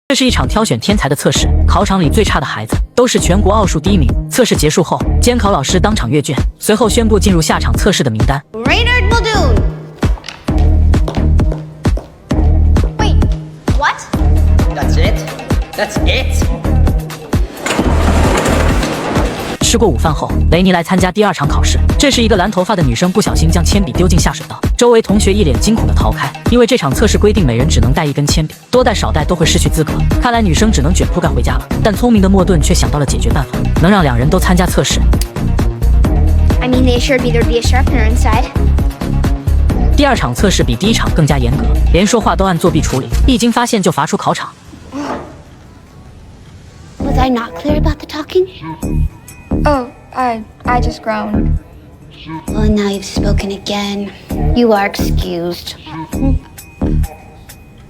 这是一场挑选天才的测试，考场里最差的孩子都是全国奥数第1名。测试结束后，监考老师当场阅卷，随后宣布进入下场测试的名单。Raynard Muldoon. Wait, what? That's it? That's it? 吃过午饭后，雷尼来参加第2场考试。这是一个蓝头发的女生不小心将铅笔丢进下水道，周围同学一脸惊恐地逃开。因为这场测试规定每人只能带1根铅笔，多带少带都会失去资格。看来女生只能卷铺盖回家了。但聪明的莫顿却想到了解决办法，能让2人都参加测试。I mean, they assured me there'd be a sharpener inside. 第2场测试比第1场更加严格，连说话都按作弊处理，一经发现就罚出考场。Was I not clear about the talking? Oh, I just groaned. Well, now you've spoken again. You are excused.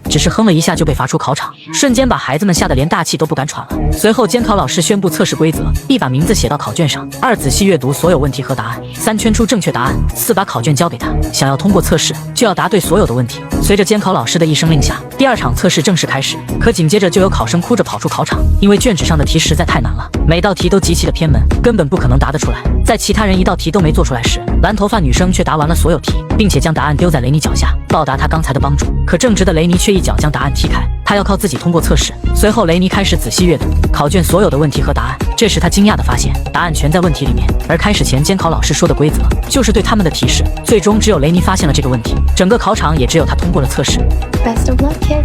只是哼了一下就被罚出考场，瞬间把孩子们吓得连大气都不敢喘了。随后监考老师宣布测试规则：1把名字写到考卷上，2仔细阅读所有问题和答案，3圈出正确答案，4把考卷交给他。想要通过测试，就要答对所有的问题。随着监考老师的一声令下，第2场测试正式开始。可紧接着就有考生哭着跑出考场，因为卷纸上的题实在太难了，每道题都极其的偏门，根本不可能答得出来。在其他人一道题都没做出来时，蓝头发女生却答完了所有题，并且将答案丢在雷尼脚下，报答他刚才的帮助。可正直的雷尼却一脚将答案踢开，他要靠自己通过测试。随后雷尼开始仔细阅读考卷所有的问题和答案，这时他惊讶地发现答案全在问题里面。而开始前监考老师说的规则就是对他们的提示，最终只有雷尼发现了这个问题，整个考场也只有他通过了测试。 Best of luck, kid.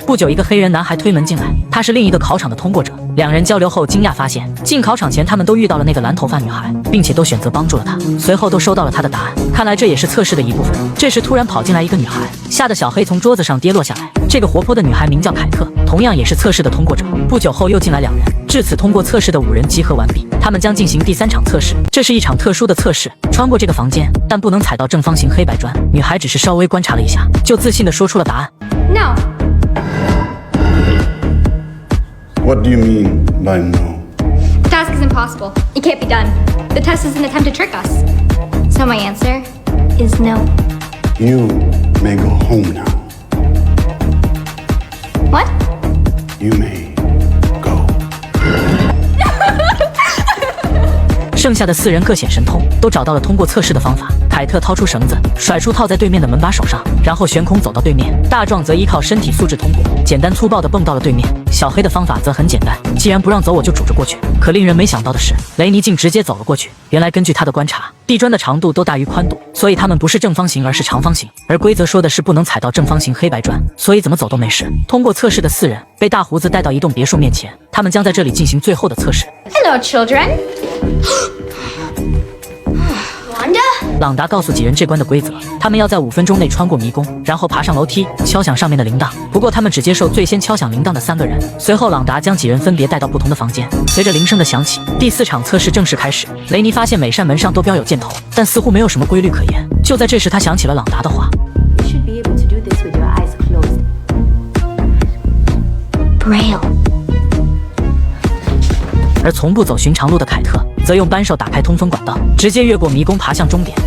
不久，一个黑人男孩推门进来，他是另一个考场的通过者。2人交流后，惊讶发现进考场前他们都遇到了那个蓝头发女孩，并且都选择帮助了她，随后都收到了她的答案。看来这也是测试的一部分。这时突然跑进来一个女孩，吓得小黑从桌子上跌落下来。这个活泼的女孩名叫凯特，同样也是测试的通过者。不久后又进来2人，至此通过测试的5人集合完毕。他们将进行第3场测试，这是一场特殊的测试，穿过这个房间，但不能踩到正方形黑白砖。女孩只是稍微观察了一下，就自信地说出了答案。 No. What do you mean by no? The task is impossible. It can't be done. The test is an attempt to trick us. So my answer is no. You may go home now. What? You may go. 剩下的4人各显神通，都找到了通过测试的方法。凯特掏出绳子，甩出套在对面的门把手上，然后悬空走到对面。大壮则依靠身体素质通过，简单粗暴地蹦到了对面。小黑的方法则很简单，既然不让走，我就拄着过去。可令人没想到的是，雷尼竟直接走了过去。原来根据他的观察，地砖的长度都大于宽度，所以它们不是正方形，而是长方形。而规则说的是不能踩到正方形黑白砖，所以怎么走都没事。通过测试的4人被大胡子带到一栋别墅面前，他们将在这里进行最后的测试。 Hello, children. Wanda? 朗达告诉几人这关的规则，他们要在5分钟内穿过迷宫，然后爬上楼梯，敲响上面的铃铛。不过他们只接受最先敲响铃铛的3个人。随后朗达将几人分别带到不同的房间。随着铃声的响起，第4场测试正式开始。雷尼发现每扇门上都标有箭头，但似乎没有什么规律可言。就在这时，他想起了朗达的话 You should be able to do this with your eyes closed. Braille. 而从不走寻常路的凯特则用扳手打开通风管道，直接越过迷宫爬向终点。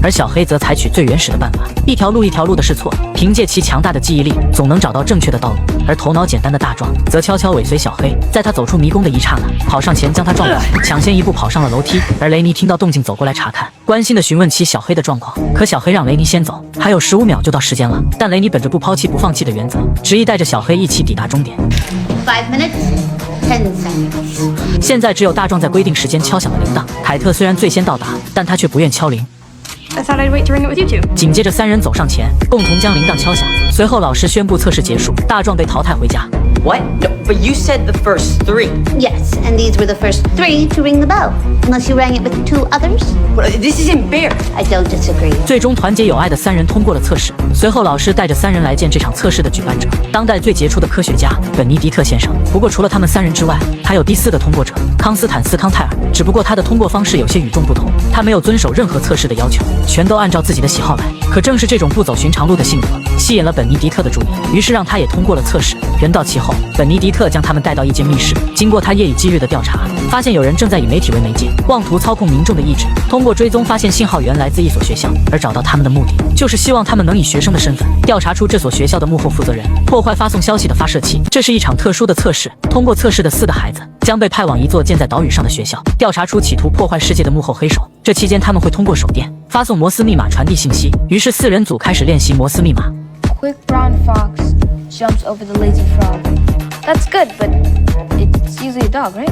而小黑则采取最原始的办法，一条路一条路的试错，凭借其强大的记忆力，总能找到正确的道路。而头脑简单的大壮则悄悄尾随小黑，在他走出迷宫的一刹那，跑上前将他撞倒，抢先一步跑上了楼梯。而雷尼听到动静走过来查看，关心地询问起小黑的状况。可小黑让雷尼先走，还有15秒就到时间了。但雷尼本着不抛弃不放弃的原则，执意带着小黑一起抵达终点。 5 minutes, 10 seconds. 现在只有大壮在规定时间敲响了铃铛。凯特虽然最先到达，但他却不愿敲铃。 I thought I'd wait to ring it with you two. 紧接着3人走上前，共同将铃铛敲响。随后老师宣布测试结束，大壮被淘汰回家。 What? No, but you said the first 3. Yes, and these were the first 3 to ring the bell. Unless you rang it with 2 others? Well, this isn't fair. I don't disagree. 最终团结友爱的3人通过了测试。随后老师带着3人来见这场测试的举办者，当代最杰出的科学家本尼迪特先生。不过除了他们3人之外，还有第4的通过者康斯坦斯康泰尔，只不过他的通过方式有些与众不同，他没有遵守任何测试的要求。全都按照自己的喜好来。可正是这种不走寻常路的性格，吸引了本尼迪特的注意，于是让他也通过了测试。人到齐后，本尼迪特将他们带到一间密室。经过他夜以继日的调查，发现有人正在以媒体为媒介，妄图操控民众的意志。通过追踪，发现信号源来自一所学校，而找到他们的目的，就是希望他们能以学生的身份调查出这所学校的幕后负责人，破坏发送消息的发射器。这是一场特殊的测试，通过测试的4个孩子将被派往一座建在岛屿上的学校，调查出企图破坏世界的幕后黑手。这期间，他们会通过手电发送摩斯密码传递信息。于是4人组开始练习摩斯密码。 Quick brown fox jumps over the lazy frog. That's good, but it's usually a dog, right?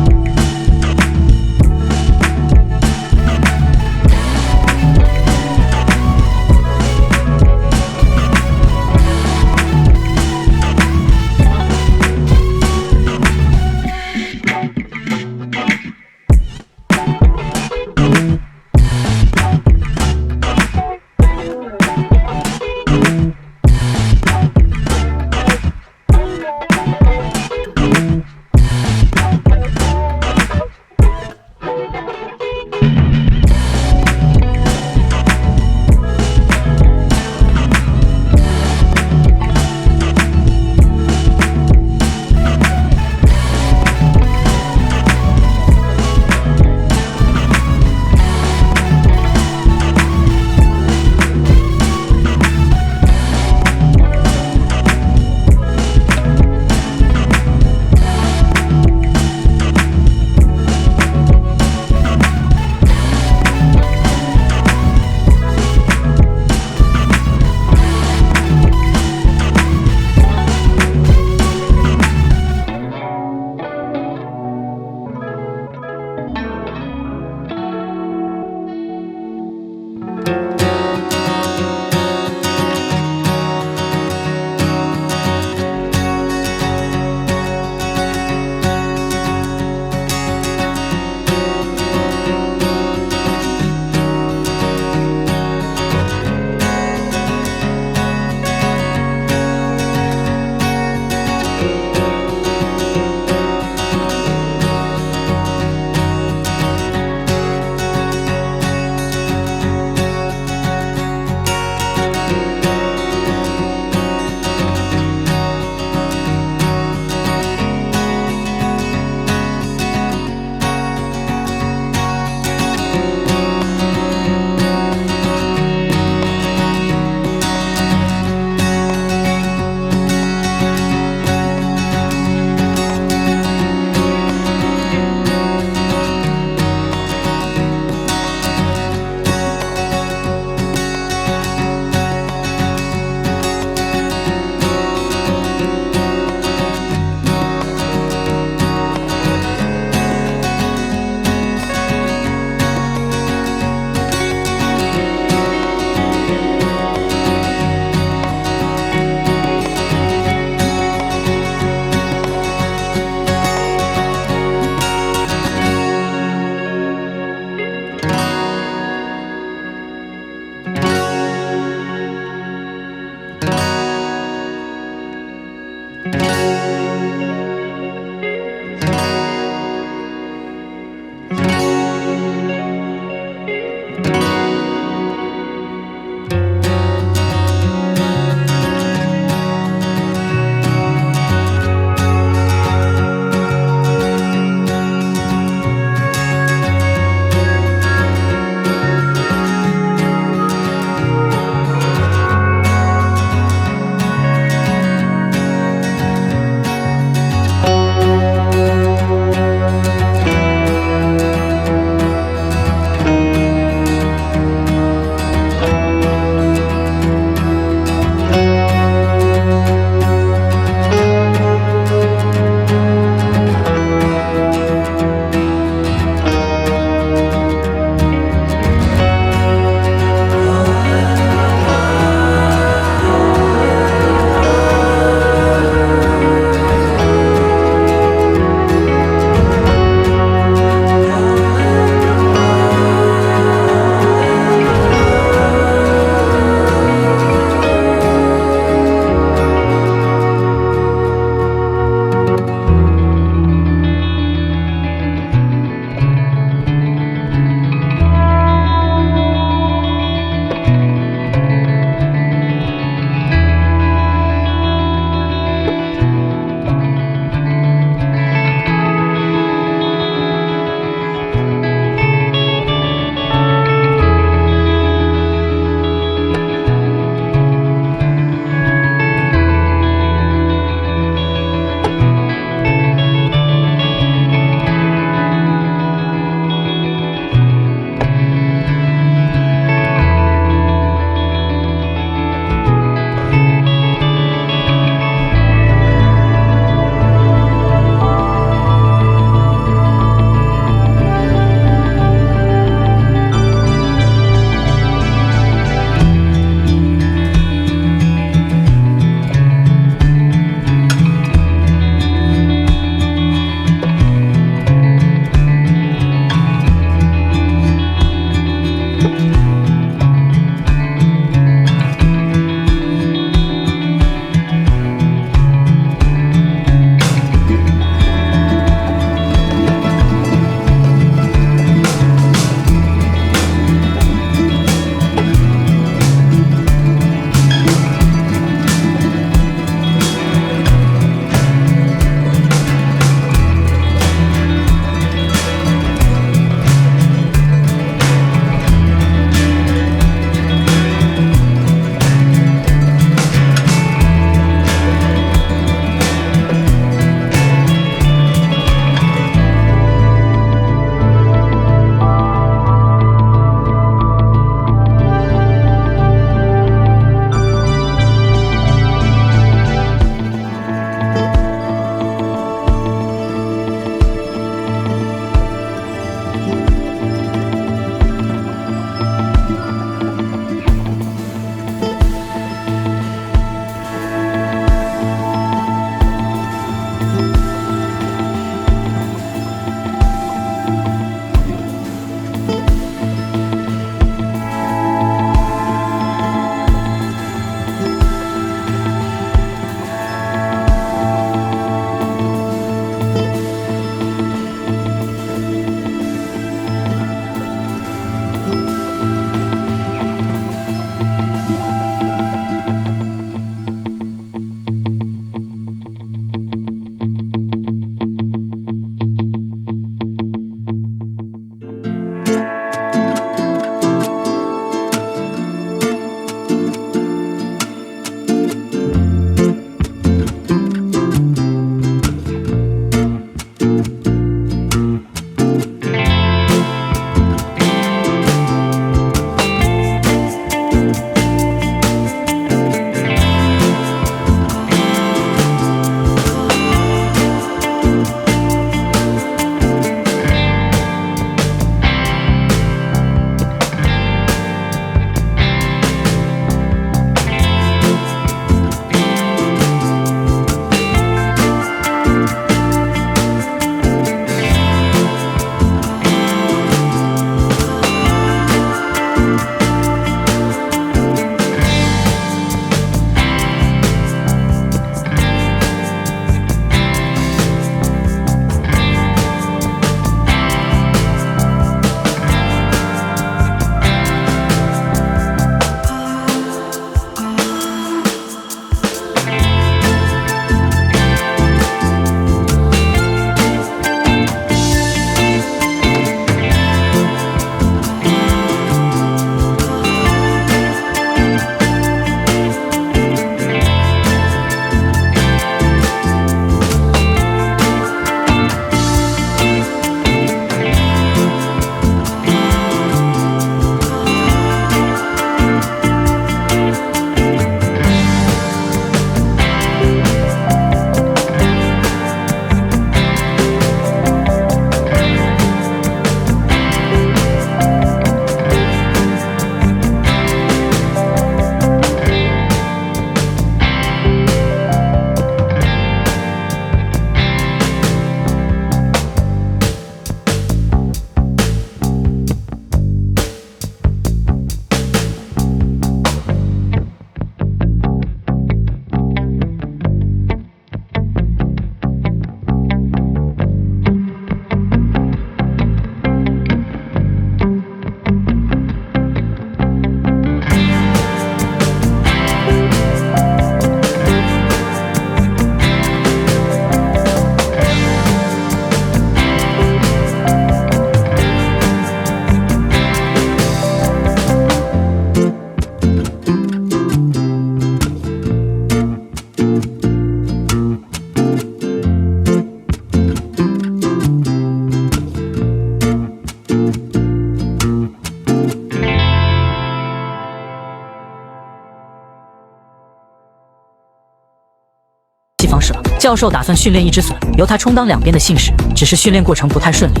教授打算训练一只隼，由他充当两边的信使，只是训练过程不太顺利。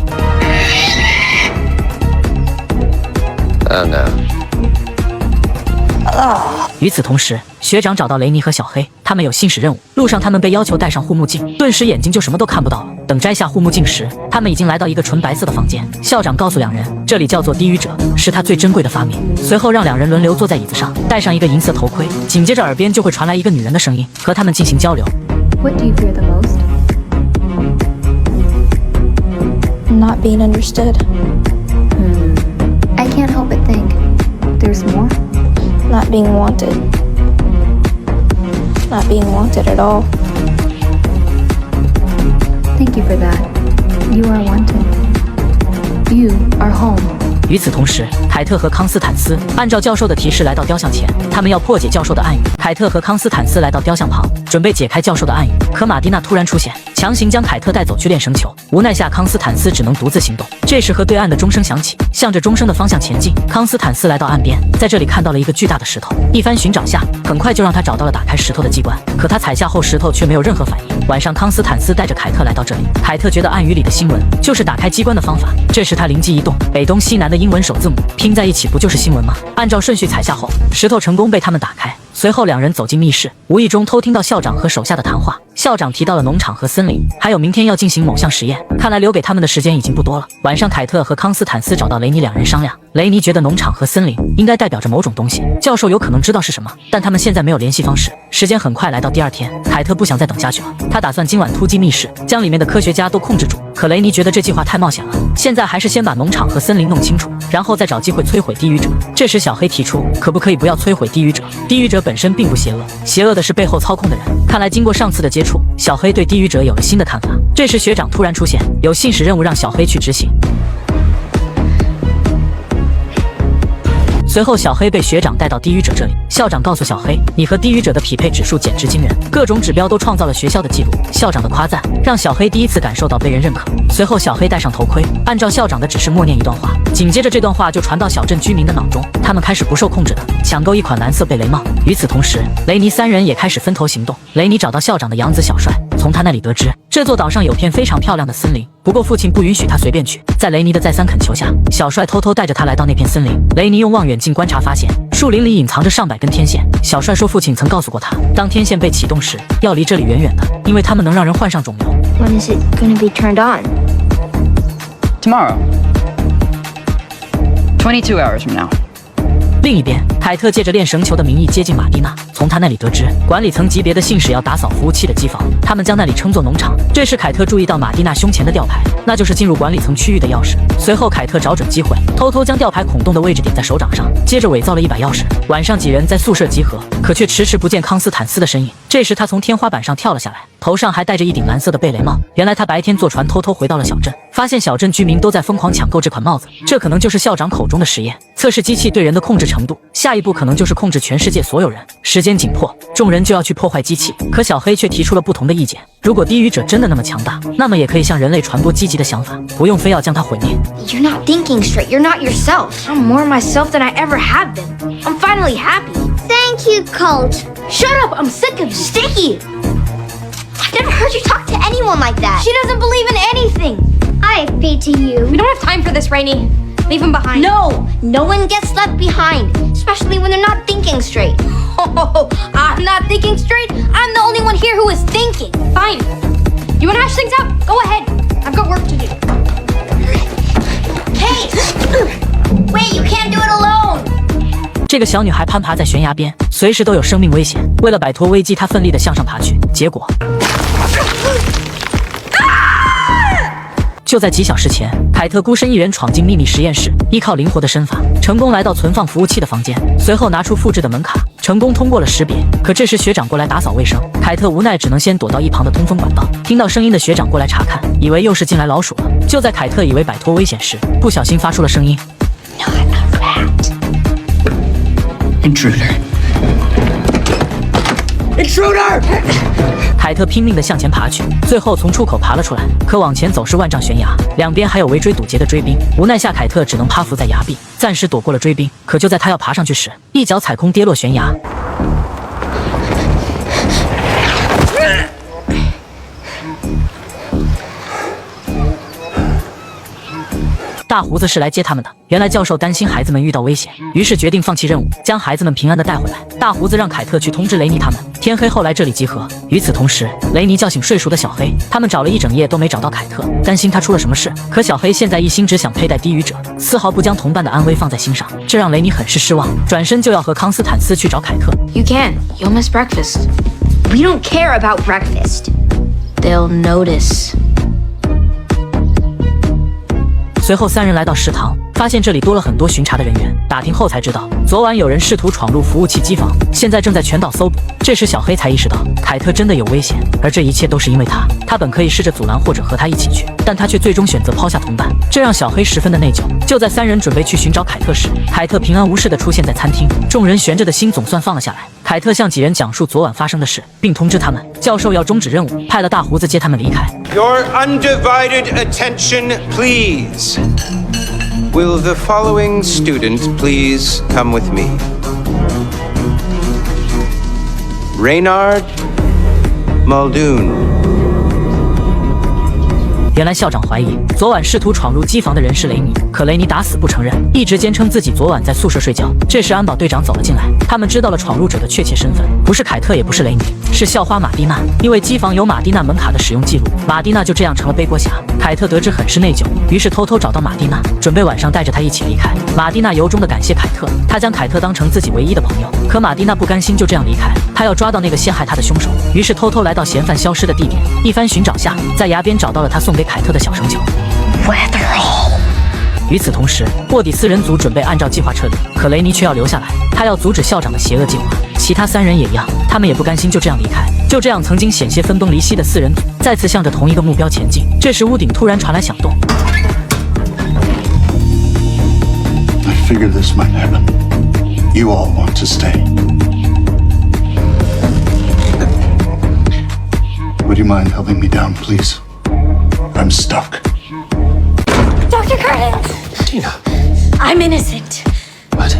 与此同时，学长找到雷尼和小黑，他们有信使任务。路上，他们被要求戴上护目镜，顿时眼睛就什么都看不到了。等摘下护目镜时，他们已经来到一个纯白色的房间。校长告诉两人，这里叫做低语者，是他最珍贵的发明。随后让两人轮流坐在椅子上，戴上一个银色头盔，紧接着耳边就会传来一个女人的声音，和他们进行交流。What do you fear the most? Not being understood. I can't help but think there's more. Not being wanted. Not being wanted at all. Thank you for that. You are wanted. You are home. 与此同时，凯特和康斯坦斯按照教授的提示来到雕像前，他们要破解教授的暗语。凯特和康斯坦斯来到雕像旁，准备解开教授的暗语，可马蒂娜突然出现，强行将凯特带走去练绳球。无奈下，康斯坦斯只能独自行动。这时，和对岸的钟声响起，向着钟声的方向前进。康斯坦斯来到岸边，在这里看到了一个巨大的石头，一番寻找下，很快就让他找到了打开石头的机关。可他踩下后，石头却没有任何反应。晚上，康斯坦斯带着凯特来到这里，凯特觉得暗语里的新闻就是打开机关的方法。这时他灵机一动，北东西南的英文首字母拼在一起不就是新闻吗？按照顺序踩下后，石头成功被他们打开。随后两人走进密室，无意中偷听到校长和手下的谈话。校长提到了农场和森林，还有明天要进行某项实验，看来留给他们的时间已经不多了。晚上，凯特和康斯坦斯找到雷尼，两人商量。雷尼觉得农场和森林应该代表着某种东西，教授有可能知道是什么，但他们现在没有联系方式。时间很快来到第二天，凯特不想再等下去了，他打算今晚突击密室，将里面的科学家都控制住。可雷尼觉得这计划太冒险了，现在还是先把农场和森林弄清楚，然后再找机会摧毁低语者。这时小黑提出，可不可以不要摧毁低语者？低语者本身并不邪恶，邪恶的是背后操控的人。看来经过上次的接触，小黑对低语者有了新的看法。这时学长突然出现，有信使任务让小黑去执行。随后，小黑被学长带到低语者这里。校长告诉小黑，你和低语者的匹配指数简直惊人，各种指标都创造了学校的记录。校长的夸赞让小黑第一次感受到被人认可。随后，小黑戴上头盔，按照校长的指示默念一段话，紧接着这段话就传到小镇居民的脑中，他们开始不受控制的抢购一款蓝色贝雷帽。与此同时，雷尼三人也开始分头行动。雷尼找到校长的养子小帅，从他那里得知这座岛上有片非常漂亮的森林，不过父亲不允许他随便去。在雷尼的再三恳求下，小帅偷偷带着他来到那片森林。雷尼用望远镜观察，发现树林里隐藏着上百根天线。小帅说，父亲曾告诉过他，当天线被启动时，要离这里远远的，因为它们能让人患上肿瘤。When is it going to be turned on? Tomorrow. 22 hours from now. 另一边，凯特借着练绳球的名义接近马蒂娜，从他那里得知管理层级别的信使要打扫服务器的机房，他们将那里称作农场。这时凯特注意到马蒂娜胸前的吊牌，那就是进入管理层区域的钥匙。随后凯特找准机会，偷偷将吊牌孔洞的位置点在手掌上，接着伪造了一把钥匙。晚上几人在宿舍集合，可却迟迟不见康斯坦斯的身影。这时他从天花板上跳了下来，头上还戴着一顶蓝色的贝雷帽。原来他白天坐船偷偷回到了小镇，发现小镇居民都在疯狂抢购这款帽子，这可能就是校长口中的实验，测试机器对人的控制程度。下一步可能就是控制全世界所有人。时间紧迫，众人就要去破坏机器。可小黑却提出了不同的意见，如果低语者真的那么强大，那么也可以向人类传播积极的想法，不用非要将它毁灭。 You're not thinking straight. You're not yourself. I'm more myself than I ever have been. I'm finally happy. Thank you, Colt. Shut up. I'm sick of you. Sticky. I've never heard you talk to anyone like that. She doesn't believe in anything. I pity you. We don't have time for this, Rainy. Leave him behind. No, no one gets left behind, especially when they're not thinking straight. Oh, I'm not thinking straight. I'm the only one here who is thinking. Fine. You want to hash things out? Go ahead. I've got work to do. Hey! Wait, you can't do it alone! 这个小女孩攀爬在悬崖边，随时都有生命危险。为了摆脱危机，她奋力地向上爬去，结果就在几小时前，凯特孤身一人闯进秘密实验室，依靠灵活的身法，成功来到存放服务器的房间，随后拿出复制的门卡，成功通过了识别。可这时学长过来打扫卫生，凯特无奈只能先躲到一旁的通风管道。听到声音的学长过来查看，以为又是进来老鼠了。就在凯特以为摆脱危险时，不小心发出了声音 No, I'm a rat. Intruder. Intruder! 凯特拼命地向前爬去，最后从出口爬了出来。可往前走是万丈悬崖，两边还有围追堵截的追兵。无奈下，凯特只能趴伏在崖壁，暂时躲过了追兵。可就在他要爬上去时，一脚踩空跌落悬崖。大胡子是来接他们的。原来教授担心孩子们遇到危险，于是决定放弃任务，将孩子们平安的带回来。大胡子让凯特去通知雷尼他们，天黑后来这里集合。与此同时，雷尼叫醒睡熟的小黑，他们找了一整夜都没找到凯特，担心他出了什么事。可小黑现在一心只想佩戴低语者，丝毫不将同伴的安危放在心上，这让雷尼很是失望，转身就要和康斯坦斯去找凯特。You can. You'll miss breakfast. We don't care about breakfast. They'll notice. 随后三人来到食堂，发现这里多了很多巡查的人员。打听后才知道，昨晚有人试图闯入服务器机房，现在正在全岛搜捕。这时小黑才意识到，凯特真的有危险，而这一切都是因为他。他本可以试着阻拦或者和他一起去，但他却最终选择抛下同伴，这让小黑十分的内疚。就在三人准备去寻找凯特时，凯特平安无事地出现在餐厅，众人悬着的心总算放了下来。凯特向几人讲述昨晚发生的事，并通知他们，教授要终止任务，派了大胡子接他们离开。Your undivided attention, please. Will the following student please come with me? Reynard Muldoon. 原来校长怀疑昨晚试图闯入机房的人是雷尼，可雷尼打死不承认，一直坚称自己昨晚在宿舍睡觉。这时安保队长走了进来，他们知道了闯入者的确切身份，不是凯特，也不是雷尼，是校花马蒂娜。因为机房有马蒂娜门卡的使用记录，马蒂娜就这样成了背锅侠。凯特得知很是内疚，于是偷偷找到马蒂娜，准备晚上带着她一起离开。马蒂娜由衷的感谢凯特，她将凯特当成自己唯一的朋友。可马蒂娜不甘心就这样离开，她要抓到那个陷害她的凶手，于是偷偷来到嫌犯消失的地点。一番寻找下，在崖边找到了他送给凯特的小绳球。与此同时，沃底斯人组准备按照计划撤离，可雷尼却要留下来，他要阻止校长的邪恶计划。其他三人也一样，他们也不甘心就这样离开。就这样，曾经险些分崩离析的四人组再次向着同一个目标前进。这时，屋顶突然传来响动。I figured this might happen. You all want to stay. Would you mind helping me down, please? I'm stuck. Dr. Curtis! Tina. I'm innocent. What?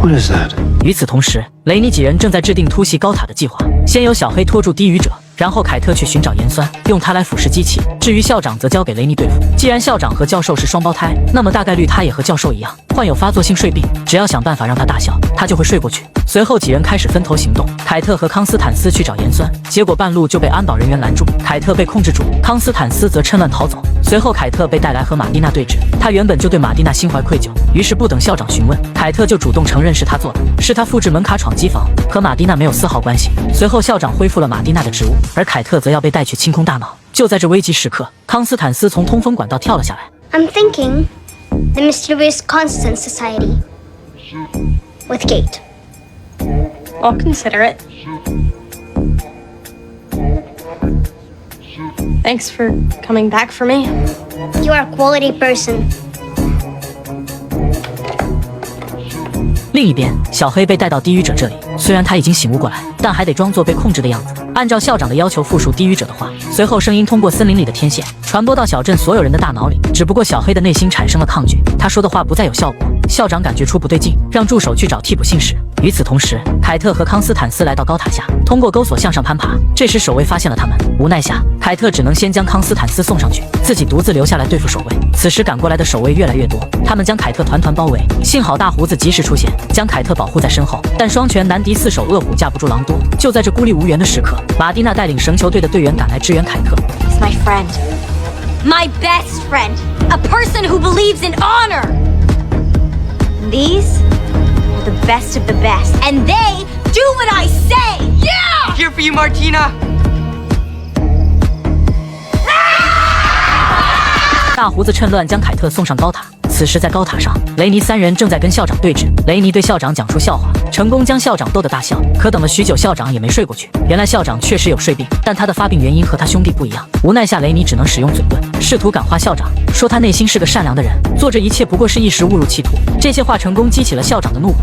What is that? 与此同时，雷尼几人正在制定突袭高塔的计划。先由小黑拖住低语者，然后凯特去寻找盐酸，用它来腐蚀机器。至于校长，则交给雷尼对付。既然校长和教授是双胞胎，那么大概率他也和教授一样患有发作性睡病。只要想办法让他大笑，他就会睡过去。随后几人开始分头行动，凯特和康斯坦斯去找盐酸，结果半路就被安保人员拦住，凯特被控制住，康斯坦斯则趁乱逃走。随后凯特被带来和马蒂娜对峙，他原本就对马蒂娜心怀愧疚，于是不等校长询问，凯特就主动承认是他做的，是他复制门卡闯机房，和马蒂娜没有丝毫关系。随后校长恢复了马蒂娜的职务，而凯特则要被带去清空大脑。就在这危急时刻，康斯坦斯从通风管道跳了下来。 I'm thinking the Mysterious Constant Society with Kate. I'll consider it. Thanks for coming back for me. You are a quality person. 另一边，小黑被带到低语者这里，虽然他已经醒悟过来，但还得装作被控制的样子，按照校长的要求复述低语者的话。随后声音通过森林里的天线传播到小镇所有人的大脑里，只不过小黑的内心产生了抗拒，他说的话不再有效果。校长感觉出不对劲，让助手去找替补信使。与此同时，凯特和康斯坦斯来到高塔下，通过钩索向上攀爬。这时守卫发现了他们，无奈下，凯特只能先将康斯坦斯送上去，自己独自留下来对付守卫。此时赶过来的守卫越来越多，他们将凯特团团包围。幸好大胡子及时出现，将凯特保护在身后。但双拳难敌四手恶虎，架不住狼多。就在这孤立无援的时刻，马蒂娜带领绳球队的队员赶来支援凯特。 He's my friend. My best friend. A person who believes in honor. These are the best of the best. And they do what I say. Yeah! Here for you, Martina. 大胡子趁乱将凯特送上高塔。此时在高塔上，雷尼三人正在跟校长对峙。雷尼对校长讲述笑话，成功将校长逗得大笑。可等了许久，校长也没睡过去。原来校长确实有睡病，但他的发病原因和他兄弟不一样。无奈下，雷尼只能使用嘴遁，试图感化校长，说他内心是个善良的人，做这一切不过是一时误入歧途。这些话成功激起了校长的怒火。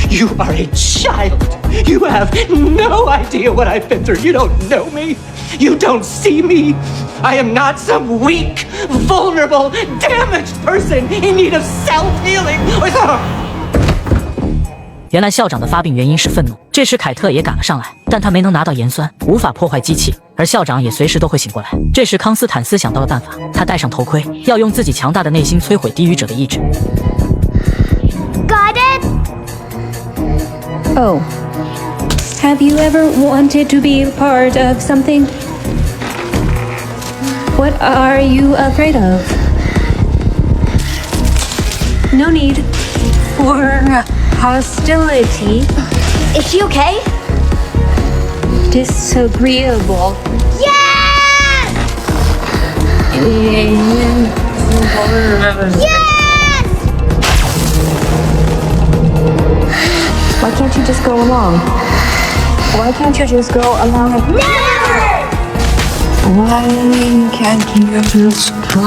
You are a child. You have no idea what I've been through. You don't know me. You don't see me. I am not some weak, vulnerable, damaged person in need of self-healing. 原来校长的发病原因是愤怒。这时凯特也赶了上来，但他没能拿到盐酸，无法破坏机器。而校长也随时都会醒过来。这时康斯坦斯想到了办法，他戴上头盔，要用自己强大的内心摧毁低语者的意志。 Got it? Oh. Have you ever wanted to be a part of something? What are you afraid of? No need for hostility. Is she okay? Disagreeable. Yes! Why can't you just go along? Why can't you just go along? Never! Why can't you just go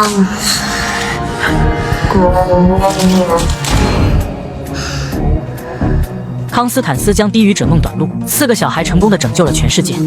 along? 康斯坦斯将低语者弄短路，4个小孩成功的拯救了全世界。